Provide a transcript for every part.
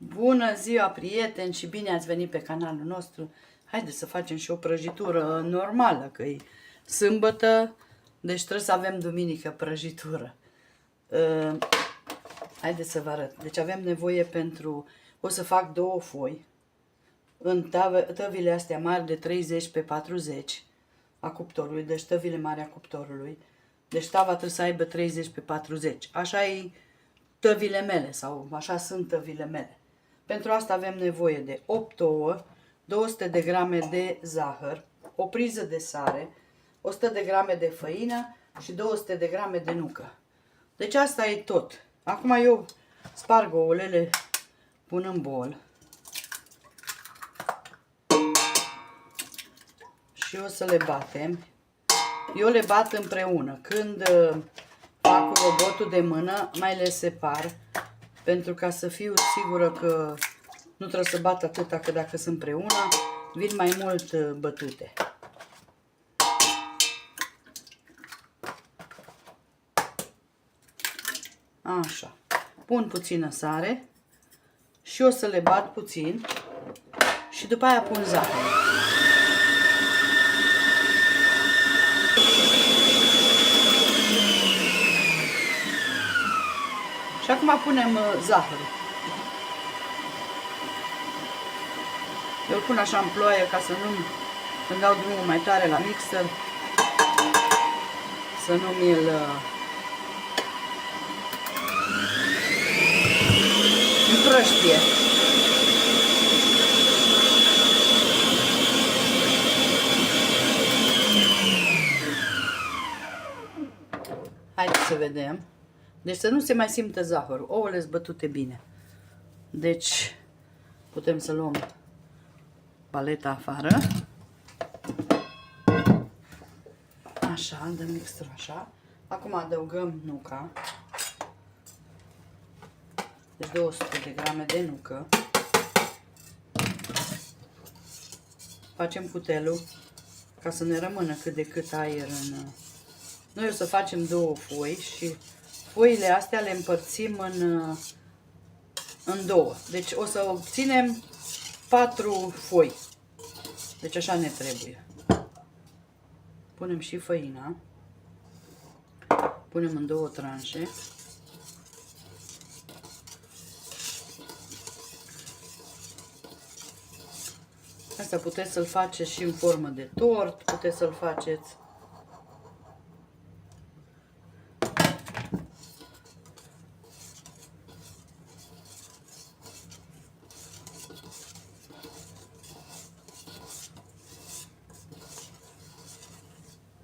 Bună ziua, prieteni, și bine ați venit pe canalul nostru. Haideți să facem și o prăjitură normală, că e sâmbătă, deci trebuie să avem duminică prăjitură. Haideți să vă arăt. Deci avem nevoie pentru... O să fac 2 foi în tăvile astea mari de 30 pe 40 a cuptorului, deci tăvile mari a cuptorului. Deci tava trebuie să aibă 30 pe 40. Așa e tăvile mele, sau așa sunt tăvile mele. Pentru asta avem nevoie de 8 ouă, 200 de grame de zahăr, o priză de sare, 100 de grame de făină și 200 de grame de nucă. Deci asta e tot. Acum eu sparg ouăle, le pun în bol și o să le batem. Eu le bat împreună. Când fac robotul de mână, mai le separ, pentru ca să fiu sigură că nu trebuie să bat atâta, că dacă sunt împreună, vin mai mult bătute. Așa. Pun puțină sare și o să le bat puțin și după aia pun zahăr. Și acum punem zahărul. Eu îl pun așa în ploaie ca să nu, când dau drumul mai tare la mixer, să nu mi-l împrăștie. Haideți să vedem. Deci să nu se mai simtă zahărul. Ouăle sunt bătute bine. Deci putem să luăm paleta afară. Așa, dăm mixtură așa. Acum adăugăm nuca. Deci 200 de grame de nucă. Facem cutelul ca să ne rămână cât de cât aer în... Noi o să facem 2 foi și foile astea le împărțim în 2. Deci o să obținem 4 foi. Deci așa ne trebuie. Punem și făina. Punem în 2 tranșe. Asta puteți să-l faceți și în formă de tort, puteți să-l faceți.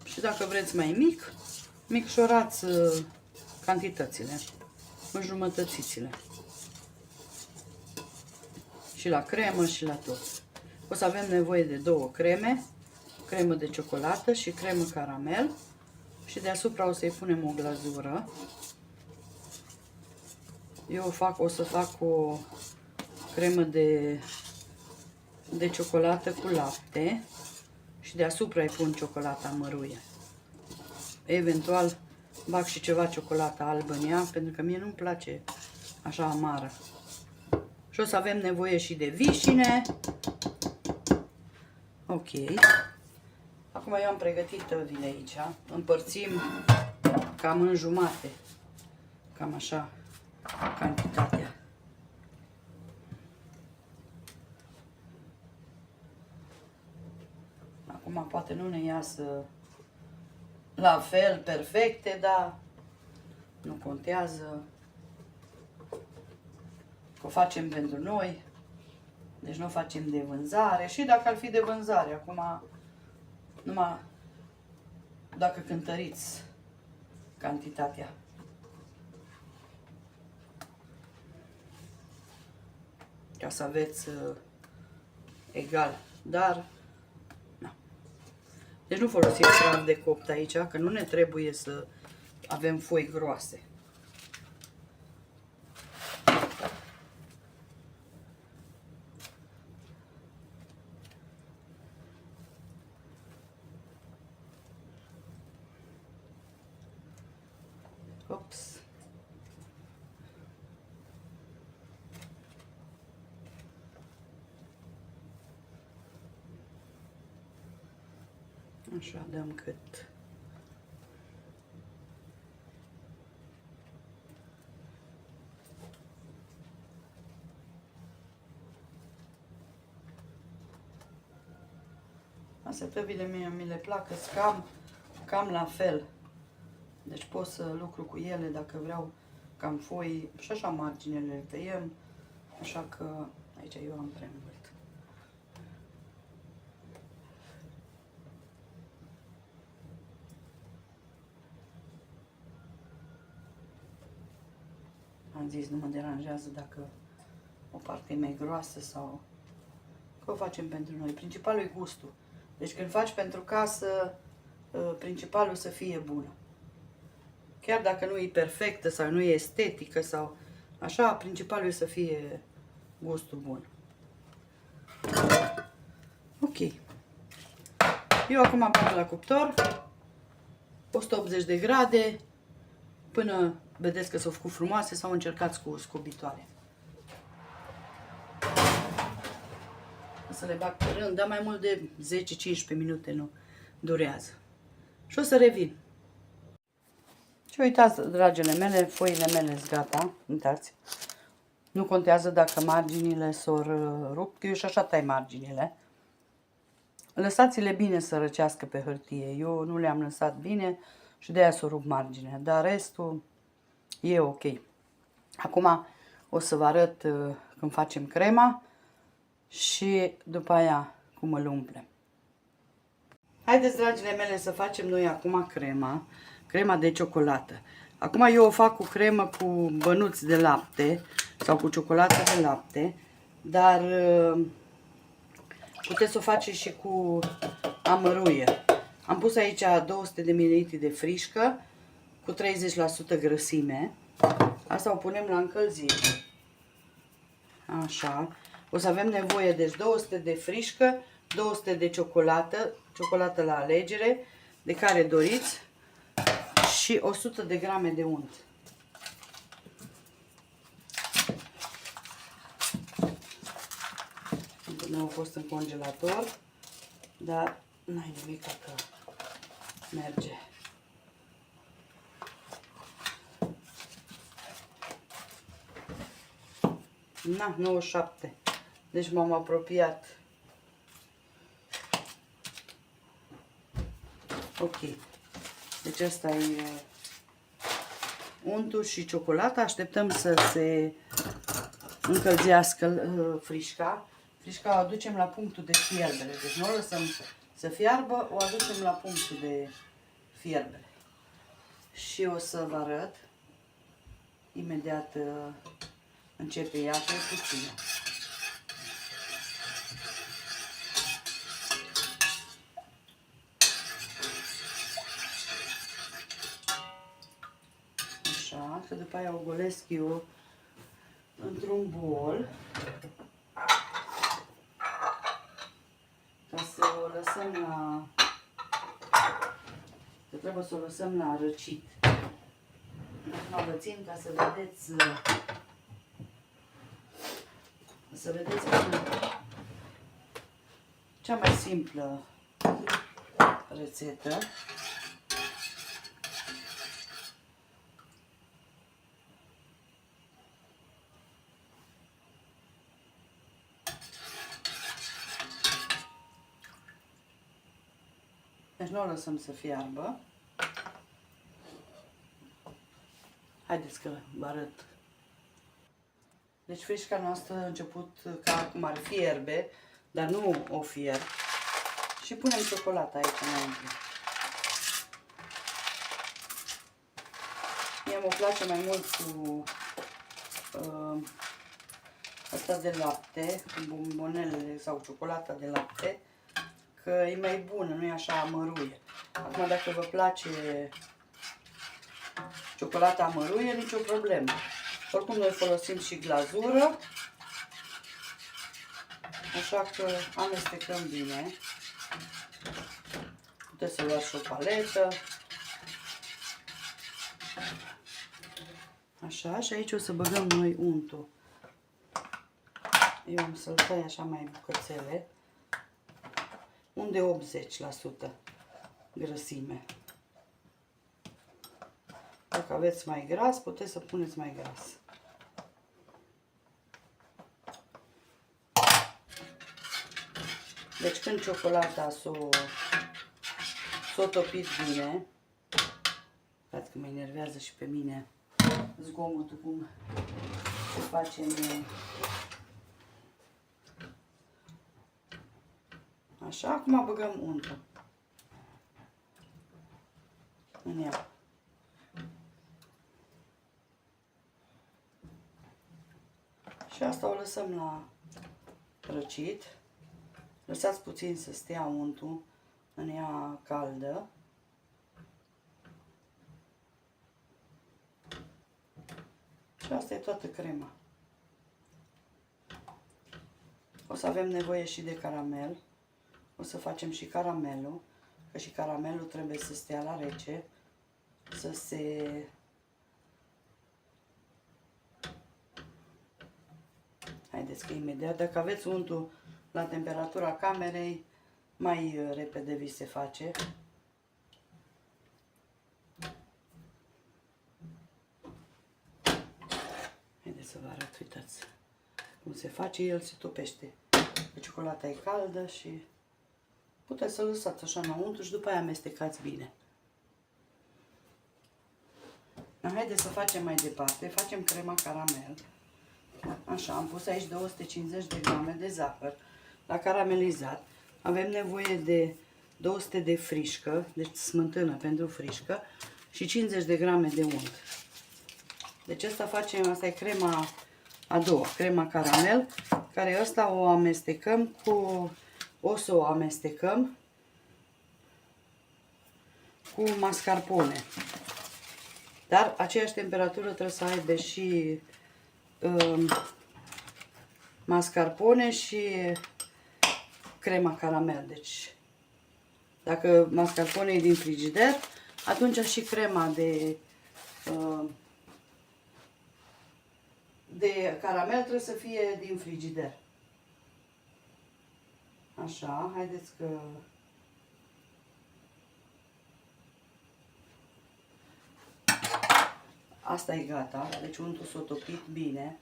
Și dacă vreți mai mic, micșorați cantitățile, înjumătățiți-le. Și la cremă și la tot. O să avem nevoie de 2 creme, cremă de ciocolată și cremă caramel. Și deasupra o să-i punem o glazură. Eu o să fac o cremă de ciocolată cu lapte și deasupra îi pun ciocolata măruie. Eventual bag și ceva ciocolată albă în ea, pentru că mie nu-mi place așa amară. Și o să avem nevoie și de vișine. Ok. Acum eu am pregătit tăvile aici. Împărțim cam în jumate. Cam așa cantitatea. Acum poate nu ne iasă la fel perfecte, dar nu contează. O facem pentru noi. Deci nu o facem de vânzare. Și dacă ar fi de vânzare, acum numai dacă cântăriți cantitatea. Ca să aveți egal. Dar na. Deci nu folosim praf de copt aici, că nu ne trebuie să avem foi groase. Ops. Așa, dăm cât... Astea tăvile mie mi le plac, cam la fel. Deci pot să lucru cu ele dacă vreau cam foi și așa marginele le tăiem. Așa că aici eu am prea mult. Am zis, nu mă deranjează dacă o parte e mai groasă sau... Că o facem pentru noi. Principalul e gustul. Deci când faci pentru casă, principalul să fie bună. Chiar dacă nu e perfectă sau nu e estetică sau așa, principalul e să fie gustul bun. Ok. Eu acum bag la cuptor 180 de grade până vedeți că s-au făcut frumoase sau încercați cu scobitoare. O să le bag pe rând, dar mai mult de 10-15 minute nu durează. Și o să revin. Și uitați, dragile mele, foile mele sunt gata. Uitați. Nu contează dacă marginile s-au rupt, că eu și așa tai marginile. Lăsați-le bine să răcească pe hârtie. Eu nu le-am lăsat bine și de aia s-au rupt marginea. Dar restul e ok. Acum o să vă arăt când facem crema și după aia cum îl umplem. Haideți, dragile mele, să facem noi acum crema de ciocolată. Acum eu o fac cu cremă cu bănuți de lapte sau cu ciocolată de lapte, dar puteți să o faceți și cu amăruie. Am pus aici 200 de ml de frișcă cu 30% grăsime. Asta o punem la încălzire. Așa. O să avem nevoie de 200 de frișcă, 200 de ciocolată la alegere, de care doriți, și 100 de grame de unt. Nu au fost în congelator, dar n-ai nimic că merge. Na, 97. Deci m-am apropiat. Ok. Deci asta e untul și ciocolata. Așteptăm să se încălzească frișca. Frișca o aducem la punctul de fierbere. Deci nu o lăsăm să fiarbă, o aducem la punctul de fierbere. Și o să vă arăt. Imediat începe ea pe puțină. Așa, că după aia o golesc eu într-un bol. Ca să o lăsăm la... Că trebuie să o lăsăm la răcit. Acum vă țin ca să vedeți... Să vedeți cea mai simplă rețetă. Deci nu o lăsăm să fiarbă. Haideți că vă arăt. Deci frișca noastră a început ca acum ar fierbe, dar nu o fierb. Și punem ciocolata aici înăuntru. Mie îmi place mai mult cu asta de lapte, cu bombonelele sau ciocolata de lapte, că e mai bună, nu e așa amăruie. Acum dacă vă place ciocolata amăruie, nicio problemă. Oricum noi folosim și glazură, așa că amestecăm bine. Puteți să luați și o paletă. Așa, și aici o să băgăm noi untul. Eu am să-l tai așa mai bucățele. Unde 80%. grăsime. Dacă aveți mai gras, puteți să puneți mai gras. Deci când ciocolata s-o topit bine, uitați că mă enervează și pe mine zgomotul cum se face așa, acum băgăm untul în ea. Și asta o lăsăm la răcit. Lăsați puțin să stea untul în ea caldă. Și asta e toată crema. O să avem nevoie și de caramel. O să facem și caramelul, că și caramelul trebuie să stea la rece, să se... Haideți că imediat, dacă aveți untul la temperatura camerei, mai repede vi se face. Haideți să vă arăt, uitați cum se face, el se topește. Ciocolata e caldă și puteți să lăsați așa înăuntru și după aia amestecați bine. Haideți să facem mai departe, facem crema caramel. Așa, am pus aici 250 de grame de zahăr la caramelizat. Avem nevoie de 200 de frișcă, deci smântână pentru frișcă, și 50 de grame de unt. Deci asta e crema a doua, crema caramel, care asta o amestecăm o să o amestecăm cu mascarpone. Dar aceeași temperatură trebuie să aibă și mascarpone și crema caramel. Deci, dacă mascarpone e din frigider, atunci și crema de caramel trebuie să fie din frigider. Așa, haideți că... Asta e gata, deci untul s-a topit bine.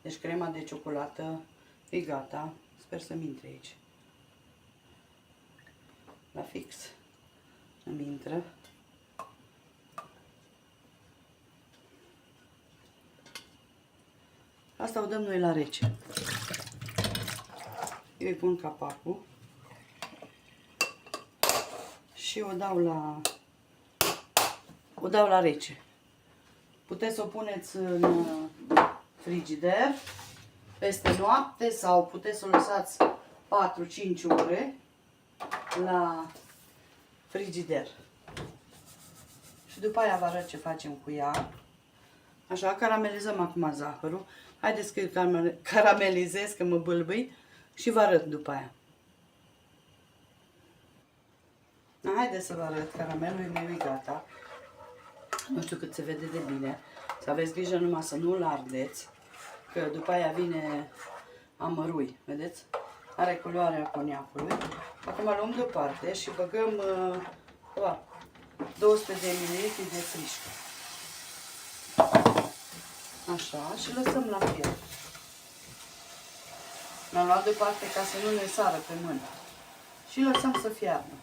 Deci crema de ciocolată e gata. Sper să-mi intre aici. La fix îmi intră. Asta o dăm noi la rece. Eu îi pun capacul și o dau la rece. Puteți să o puneți în frigider peste noapte sau puteți să o lăsați 4-5 ore la frigider. Și după aia vă arăt ce facem cu ea. Așa, caramelizăm acum zahărul. Haideți că caramelizez, că mă bâlbâi, și vă arăt după aia. Haideți să vă arăt, caramelul meu e gata. Nu știu cât se vede de bine. Să aveți grijă numai să nu-l ardeți, că după aia vine amărui. Vedeți? Are culoarea coniacului. Acum luăm deoparte și băgăm 200 de ml de frișcă. Așa, și lăsăm la fier. L-am luat deoparte ca să nu ne sară pe mână. Și lăsăm să fiarbă.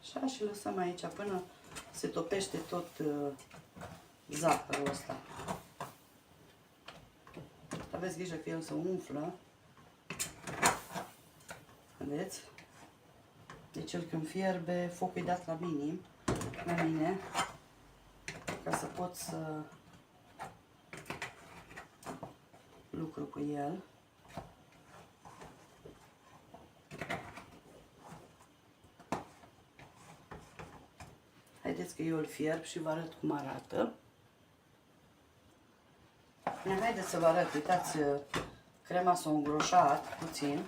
Așa, și lăsăm aici până se topește tot zahărul ăsta. Aveți grijă că el se umflă. Vedeți? Deci el când fierbe, focul e dat la minim, la mine, ca să pot să lucru cu el. Haideți că eu îl fierb și vă arăt cum arată. Haideți să vă arăt, uitați, crema s-a îngroșat puțin.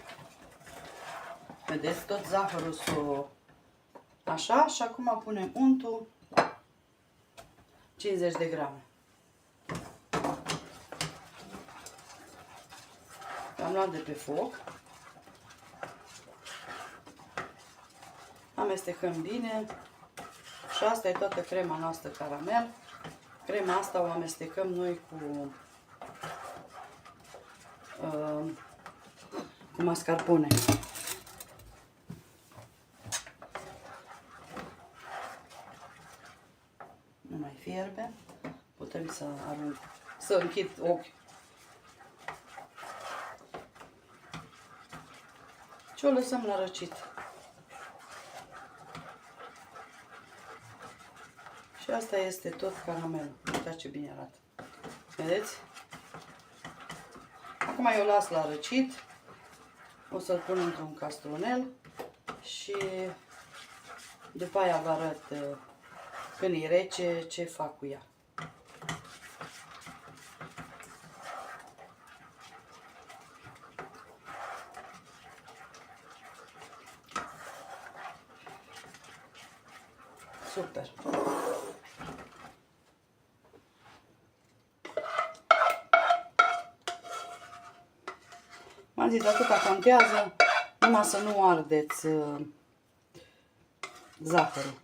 Vedeți, tot zahărul așa și acum punem untul 50 de grame. Am luat de pe foc. Amestecăm bine. Și asta e toată crema noastră caramel. Crema asta o amestecăm noi cu mascarpone. Nu mai fierbe. Putem să închid ochiul. Și o lăsăm la răcit. Și asta este tot caramelul. Uitați ce bine arată. Vedeți? Acum eu las la răcit. O să-l pun într-un castronel și după aia vă arăt când e rece ce fac cu ea. Super! M-am zis, atâta contează, numai să nu ardeți zahărul,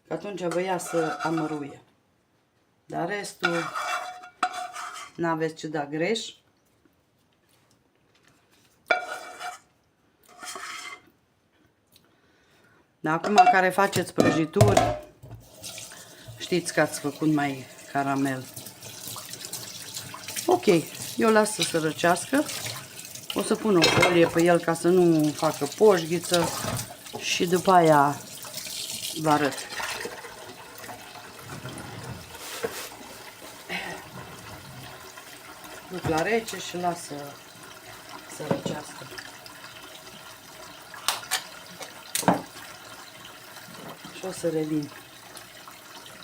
că atunci vă iasă amăruie. Dar restul n-aveți ce da greș. Dar acum care faceți prăjituri, știți că ați făcut mai caramel. Ok, eu las să se răcească. O să pun o folie pe el ca să nu facă poșghiță și după aia vă arăt. Duc la rece și las să răcească. Și o să revin.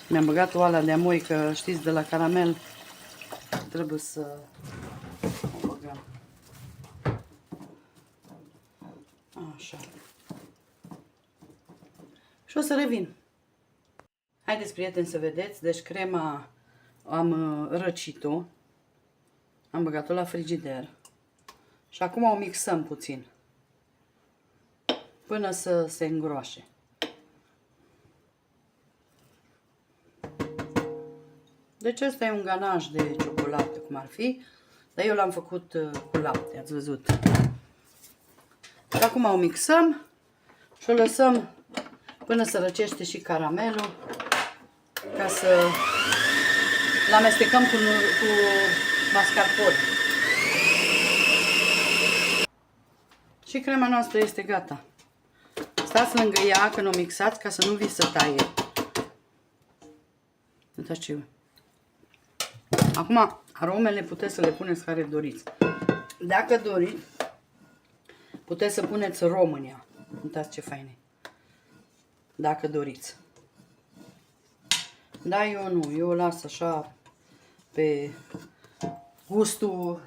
Mi-am băgat oala de amoi, că știți, de la caramel trebuie să o băgăm. Așa. Și o să revin. Haideți, prieteni, să vedeți. Deci crema am răcit-o. Am băgat-o la frigider. Și acum o mixăm puțin. Până să se îngroașe. Deci ăsta e un ganaj de ciocolată, cum ar fi. Dar eu l-am făcut cu lapte, ați văzut. Și acum o mixăm și o lăsăm până să răcește și caramelul, ca să-l amestecăm cu mascarpone. Și crema noastră este gata. Stați lângă ea când o mixați, ca să nu vi se taie. Uitați ce... Acum, aromele puteți să le puneți care doriți. Dacă doriți, puteți să puneți rom în ea. Uitați ce fain e. Dacă doriți. Da, eu nu. Eu o las așa pe gustul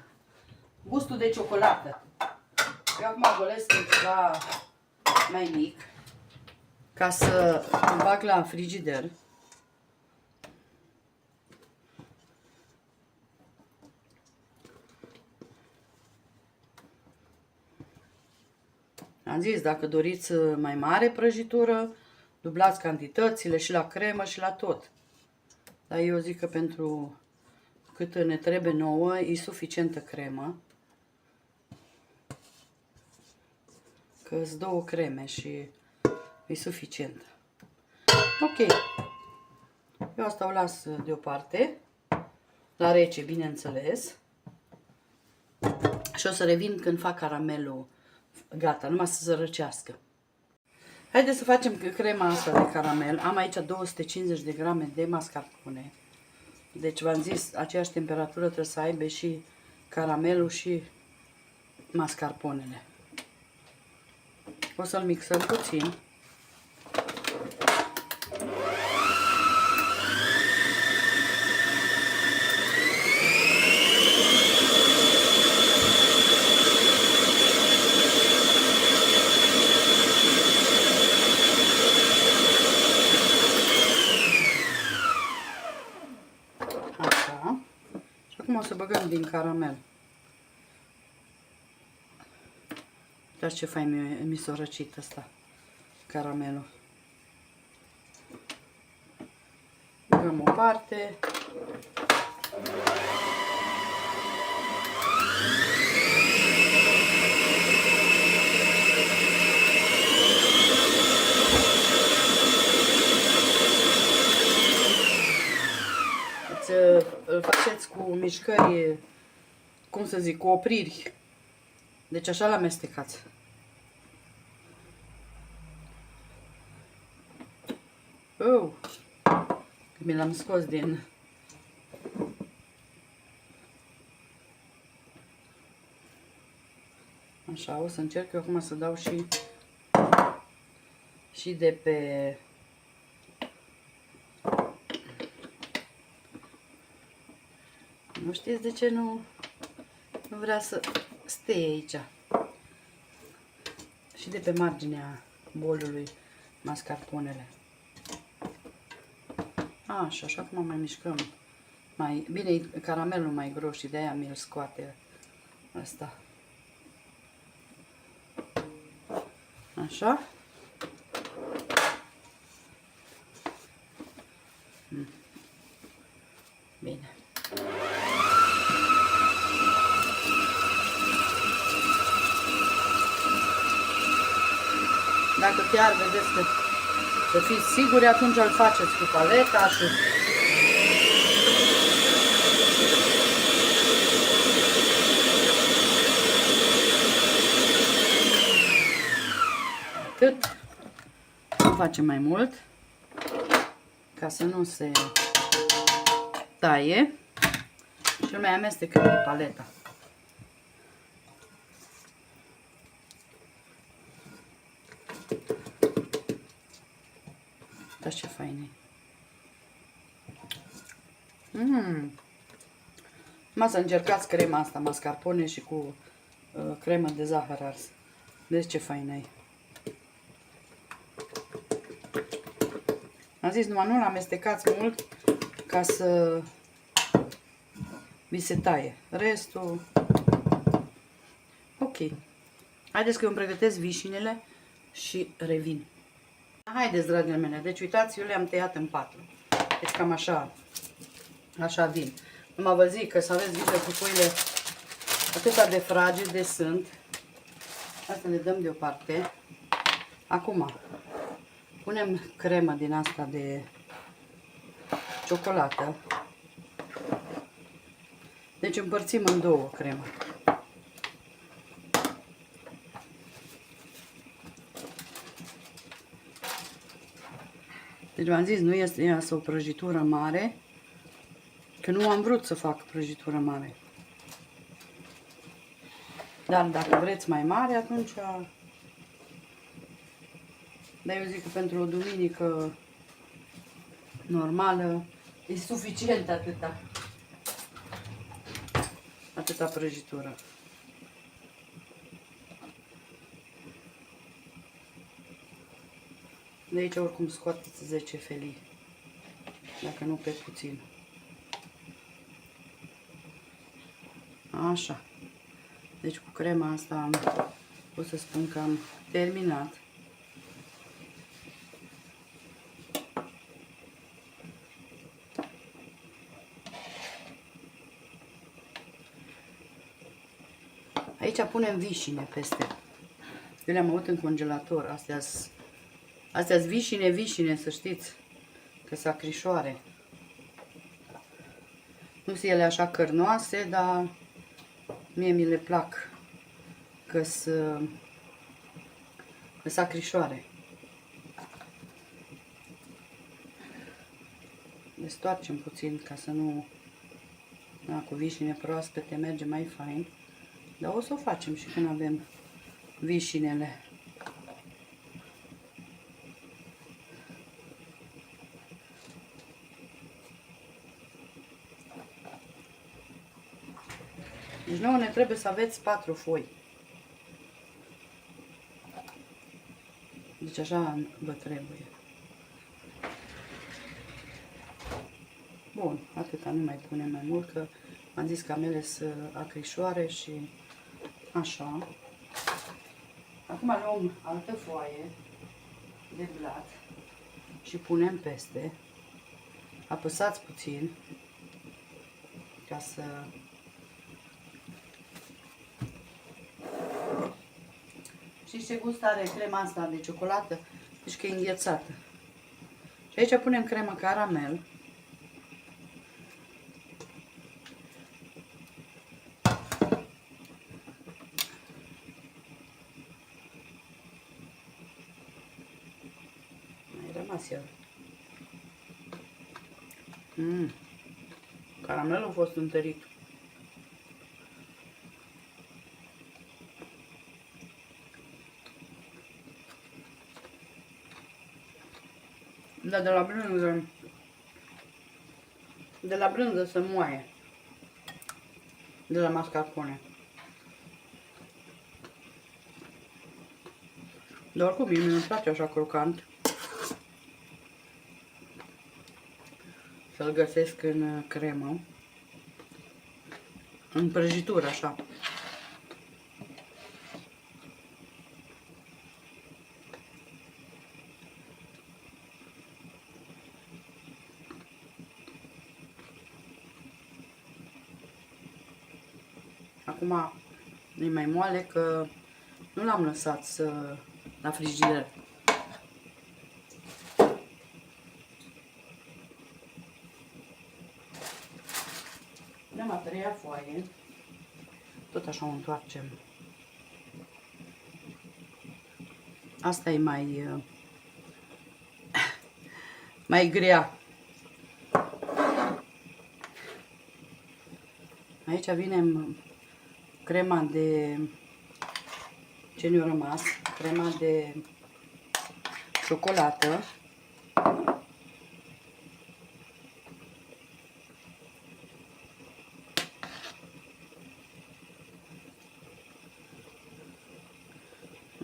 de ciocolată. Eu acum golesc ceva mai mic ca să îl bag la frigider. Am zis, dacă doriți mai mare prăjitură, dublați cantitățile și la cremă și la tot. Dar eu zic că pentru cât ne trebuie nouă, e suficientă cremă. Că sunt două creme și e suficient. Ok. Eu asta o las deoparte, la rece, bineînțeles. Și o să revin când fac caramelul gata, numai să se răcească. Haideți să facem crema asta de caramel. Am aici 250 de grame de mascarpone. Deci v-am zis, aceeași temperatură trebuie să aibă și caramelul și mascarponele. O să-l mixăm puțin. Acum o să băgăm din caramel. Uitați ce fain mi s-a răcit ăsta, caramelul. Băgăm o parte. Îl faceți cu mișcări, cum să zic, cu opriri. Deci așa l-amestecați. Oh! Mi l-am scos din... Așa, o să încerc eu acum să dau și de pe... Nu știți de ce nu vrea să stea aici. Și de pe marginea bolului mascarponele. Așa, așa cum mai mișcăm. Mai bine, caramelul mai gros și de-aia mi-l scoate ăsta. Așa. Bine. Dacă chiar vedeți că să fiți siguri, atunci îl faceți cu paleta și... Atât. Nu facem mai mult, ca să nu se taie și îl mai amestecăm cu paleta. Uitați ce fain e. Mă să încercați crema asta, mascarpone și cu cremă de zahăr ars. Vedeți ce faină e. Am zis, numai nu-l amestecați mult ca să vi se taie. Restul... Ok. Haideți că eu îmi pregătesc vișinele și revin. Haideți, dragile mele. Deci, uitați, eu le-am tăiat în 4. Deci, cam așa vin. Numai vă zic că să aveți grijă cu foile atâta de fragile sunt. Asta le dăm deoparte. Acum, punem cremă din asta de ciocolată. Deci împărțim în două crema. Deci v-am zis, nu este o prăjitură mare, că nu am vrut să fac prăjitură mare. Dar dacă vreți mai mare, atunci... Dar eu zic că pentru o duminică normală e suficient atâta prăjitură. De aici oricum scoateți 10 felii, dacă nu pe puțin. Așa. Deci cu crema asta pot să spun că am terminat. Aici punem vișine peste. Eu le-am avut în congelator. Astea-s vișine, să știți. Că s acrișoare. Nu sunt ele așa cărnoase, dar mie mi le plac. Că s acrișoare. Le stoarcem puțin ca să nu... Da, cu vișine proaspete merge mai fain. Dar o să o facem și când avem vișinele. Deci nouă ne trebuie să aveți 4 foi. Deci așa vă trebuie. Bun, atâta, nu mai punem mai mult, că am zis că amele sunt acrișoare și așa. Acum luăm altă foaie de blat și punem peste. Apăsați puțin ca să... Știți ce gust are crema asta de ciocolată? Deci că e înghețată. Și aici punem crema caramel. Mai rămas el. Caramelul a fost întărit. Dar de la brânză se moaie. De la mascarpone. Dar oricum, mie mi-mi place așa crocant. Să-l găsesc în cremă. În prăjitură, așa. Acum e mai moale că nu l-am lăsat la frigider. Punem a treia foaie. Tot așa o întoarcem. Asta e mai grea. Aici vine crema de... ce ne-a rămas? Crema de ciocolată.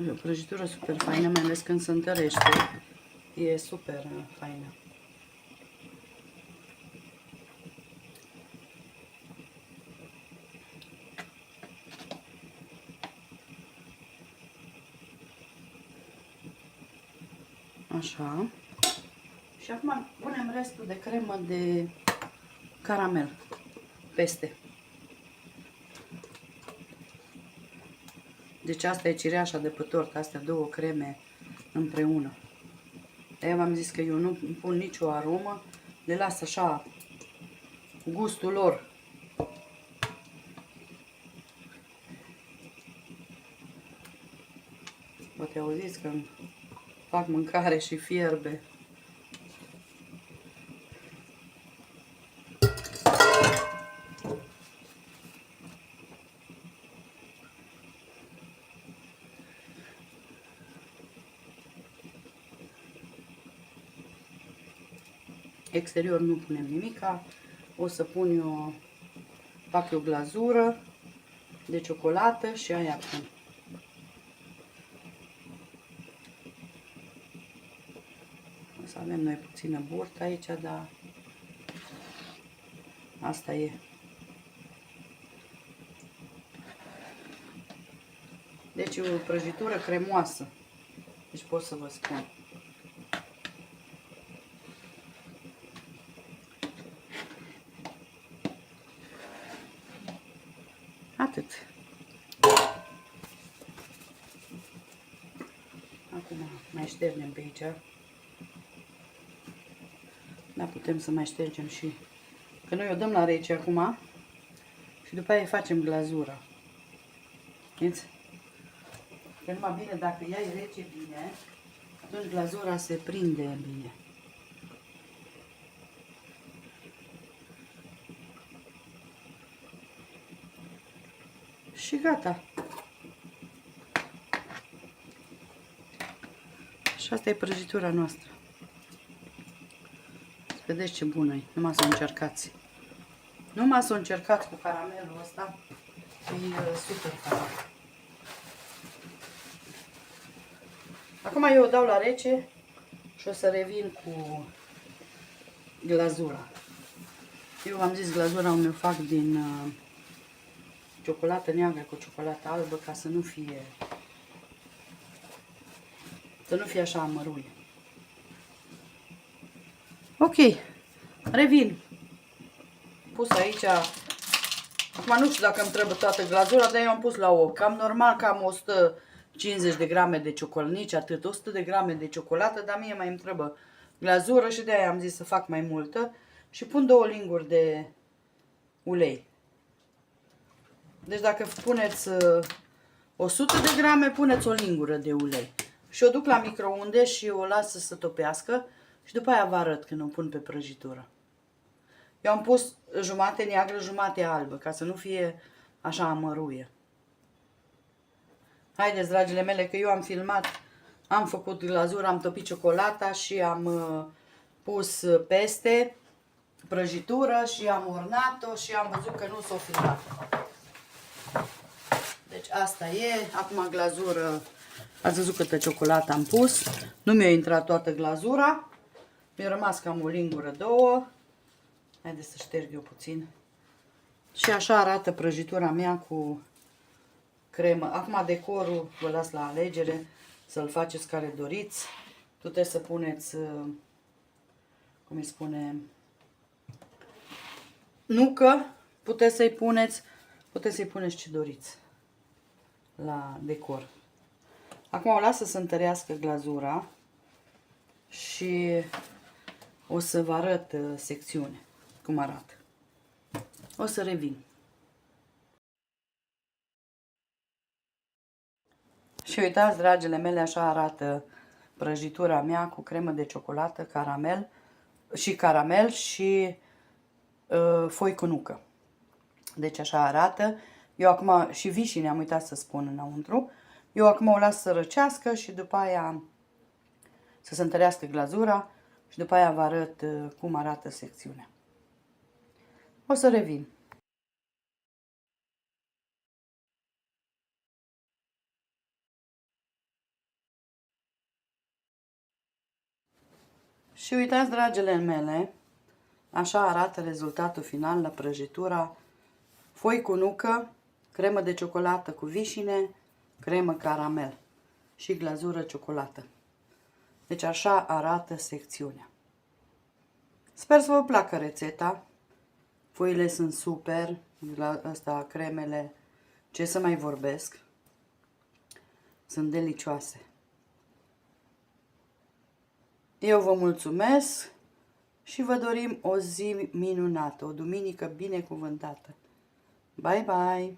E o prăjitură super faină, mai ales când se întărește. E super faină. Așa. Și acum punem restul de cremă de caramel peste. Deci asta e cireașa de pe tort, astea două creme împreună. De-aia v-am zis că eu nu pun nicio aromă, le las așa gustul lor. Poate auziți că fac mâncare și fierbe. Exterior nu punem nimica, o să pun eu, fac eu glazură de ciocolată și aia pun. O să avem noi puțină burtă aici, dar asta e. Deci e o prăjitură cremoasă, deci pot să vă spun. Atât. Acum mai ștergem pe aici. Da, putem să mai ștergem și... Că noi o dăm la rece acum și după aia facem glazura. Știți? Că numai bine, dacă ea e rece bine, atunci glazura se prinde bine. Și gata. Și asta e prăjitura noastră. Vedeți ce bună e. Numai să o încercați. Numai să o încercați cu caramelul ăsta. E super fain. Acum eu o dau la rece și o să revin cu glazura. Eu v-am zis, glazura o meu fac din ciocolată neagră cu ciocolată albă ca să nu fie așa amăruie. Ok, revin. Pus aici. Acum nu știu dacă îmi trebuie toată glazura, dar eu am pus la 8. Cam normal, cam 150 de grame de ciocolată, nici atât, 100 de grame de ciocolată, dar mie mai îmi trebuie glazură și de aia am zis să fac mai multă. Și pun 2 linguri de ulei. Deci dacă puneți 100 de grame, puneți o lingură de ulei. Și o duc la microunde și o las să se topească și după aia vă arăt când o pun pe prăjitură. Eu am pus jumate neagră, jumate albă, ca să nu fie așa amăruie. Haideți, dragile mele, că eu am filmat, am făcut glazura, am topit ciocolata și am pus peste prăjitură și am ornat-o și am văzut că nu s-o filmat. Deci asta e. Acum glazură, ați văzut câtă ciocolată am pus. Nu mi-a intrat toată glazura. Mi-a rămas cam o lingură, 2. Haideți să șterg eu puțin. Și așa arată prăjitura mea cu cremă. Acum decorul vă las la alegere, să-l faceți care doriți. Puteți să puneți, cum îi spune, nucă, puteți să-i puneți ce doriți la decor. Acum o las să se întărească glazura și o să vă arăt secțiune, cum arată. O să revin. Și uitați, dragile mele, așa arată prăjitura mea cu cremă de ciocolată, caramel și foi cu nucă. Deci așa arată. Eu acum, și vișine am uitat să spun înăuntru. Eu acum o las să răcească și după aia să se întărească glazura și după aia vă arăt cum arată secțiunea. O să revin. Și uitați, dragile mele, așa arată rezultatul final la prăjitura foi cu nucă, cremă de ciocolată cu vișine, cremă caramel și glazură ciocolată. Deci așa arată secțiunea. Sper să vă placă rețeta. Foile sunt super, asta cremele, ce să mai vorbesc. Sunt delicioase. Eu vă mulțumesc și vă dorim o zi minunată, o duminică binecuvântată. Bye, bye!